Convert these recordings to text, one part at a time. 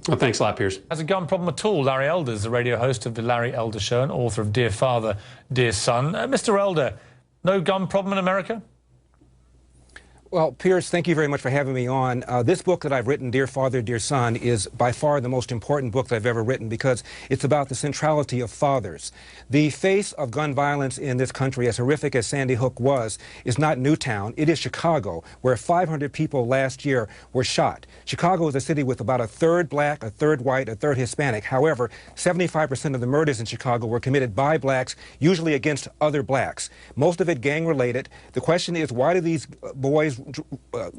Well, thanks a lot, Piers. Has a gun problem at all? Larry Elder is the radio host of The Larry Elder Show and author of Dear Father, Dear Son. Mr. Elder, no gun problem in America? Well, Piers, thank you very much for having me on. This book that I've written, Dear Father, Dear Son, is by far the most important book that I've ever written because it's about the centrality of fathers. The face of gun violence in this country, as horrific as Sandy Hook was, is not Newtown. It is Chicago, where 500 people last year were shot. Chicago is a city with about a third black, a third white, a third Hispanic. However, 75% of the murders in Chicago were committed by blacks, usually against other blacks. Most of it gang-related. The question is, why do these boys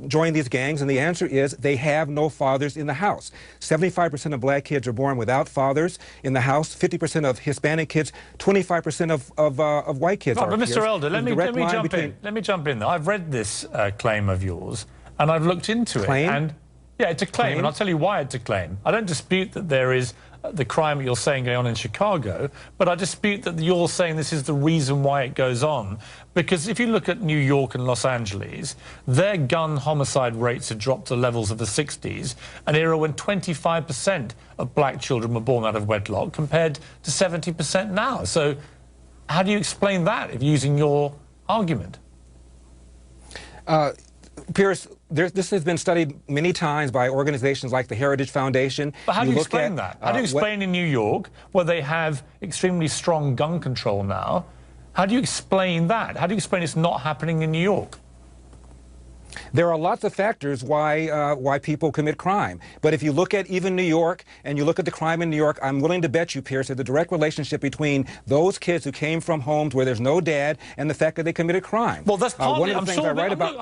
join these gangs? And the answer is they have no fathers in the house. 75% of black kids are born without fathers in the house. 50% of Hispanic kids, 25% of white kids are. But Mr. Elder, let me jump in. I've read this claim of yours, and I've looked into it. And yeah, it's a claim, and I'll tell you why it's a claim. I don't dispute that there is the crime that you're saying going on in Chicago, but I dispute that you're saying this is the reason why it goes on. Because if you look at New York and Los Angeles, their gun homicide rates have dropped to levels of the 60s, an era when 25% of black children were born out of wedlock compared to 70% now. So how do you explain that if using your argument? Piers, this has been studied many times by organizations like the Heritage Foundation. But how do you explain that? How do you explain in New York, where they have extremely strong gun control now, how do you explain that? How do you explain it's not happening in New York? There are lots of factors why people commit crime. But if you look at even New York and you look at the crime in New York, I'm willing to bet you, Pierce, there's a direct relationship between those kids who came from homes where there's no dad and the fact that they committed crime. Well, that's partly, one of the things I write about.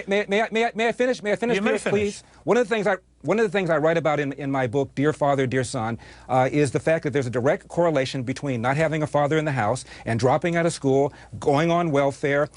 May I finish? May I finish, Pierce, please? One of the things I write about in my book, Dear Father, Dear Son, is the fact that there's a direct correlation between not having a father in the house and dropping out of school, going on welfare,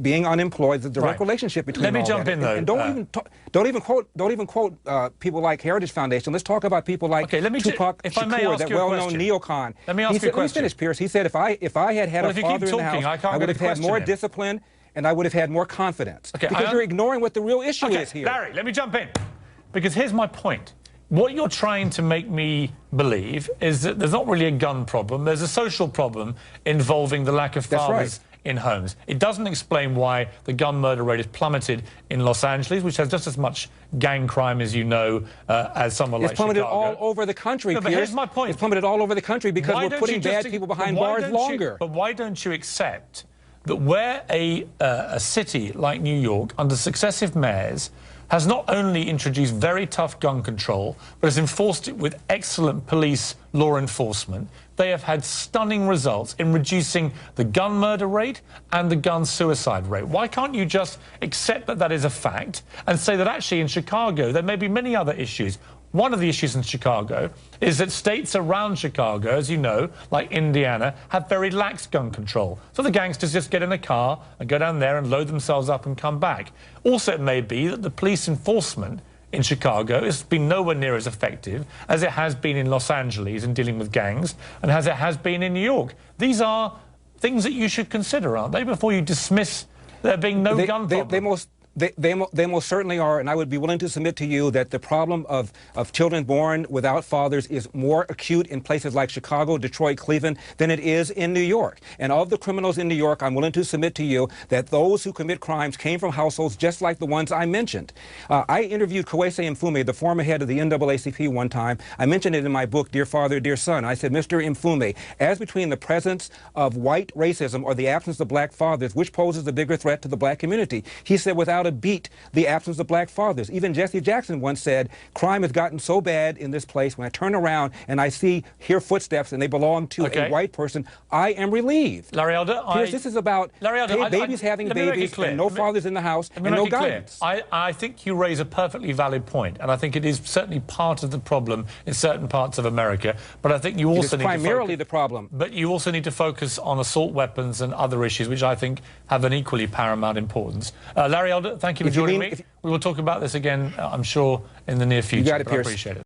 being unemployed. The direct relationship between Let me all jump that. in, though. And don't even quote people like Heritage Foundation. Let's talk about people like Tupac Shakur, that well-known neocon. Let me ask you a question. Let me finish, Pierce. He said if I had a father in the house, I would have had more discipline and I would have had more confidence. Because you're ignoring what the real issue is here. Larry, let me jump in. Because here's my point. What you're trying to make me believe is that there's not really a gun problem. There's a social problem involving the lack of fathers in homes. It doesn't explain why the gun murder rate has plummeted in Los Angeles, which has just as much gang crime, as you know, as somewhere like Chicago. It's plummeted all over the country, No, but here's my point. It's plummeted all over the country because we're putting bad people behind bars longer. But why don't you accept that where a city like New York, under successive mayors, has not only introduced very tough gun control, but has enforced it with excellent police law enforcement, they have had stunning results in reducing the gun murder rate and the gun suicide rate. Why can't you just accept that that is a fact and say that actually in Chicago there may be many other issues? One of the issues in Chicago is that states around Chicago, as you know, like Indiana, have very lax gun control. So the gangsters just get in a car and go down there and load themselves up and come back. Also, it may be that the police enforcement in Chicago has been nowhere near as effective as it has been in Los Angeles in dealing with gangs and as it has been in New York. These are things that you should consider, aren't they, before you dismiss there being no gun problem? They most certainly are, and I would be willing to submit to you that the problem of children born without fathers is more acute in places like Chicago, Detroit, Cleveland than it is in New York. And of the criminals in New York, I'm willing to submit to you that those who commit crimes came from households just like the ones I mentioned. I interviewed Kwesi Mfume, the former head of the NAACP, one time. I mentioned it in my book, Dear Father, Dear Son. I said, Mr. Mfume, as between the presence of white racism or the absence of black fathers, which poses a bigger threat to the black community? He said, without a beat, the absence of black fathers. Even Jesse Jackson once said, crime has gotten so bad in this place, when I turn around and I hear footsteps and they belong to a white person, I am relieved. Larry Elder, this is about babies having babies and no fathers in the house and no guidance. I think you raise a perfectly valid point, and I think it is certainly part of the problem in certain parts of America, but I think you also need primarily the problem. But you also need to focus on assault weapons and other issues, which I think have an equally paramount importance. Larry Elder, thank you for joining me. We will talk about this again, I'm sure, in the near future. You got it, Pierce. I appreciate it.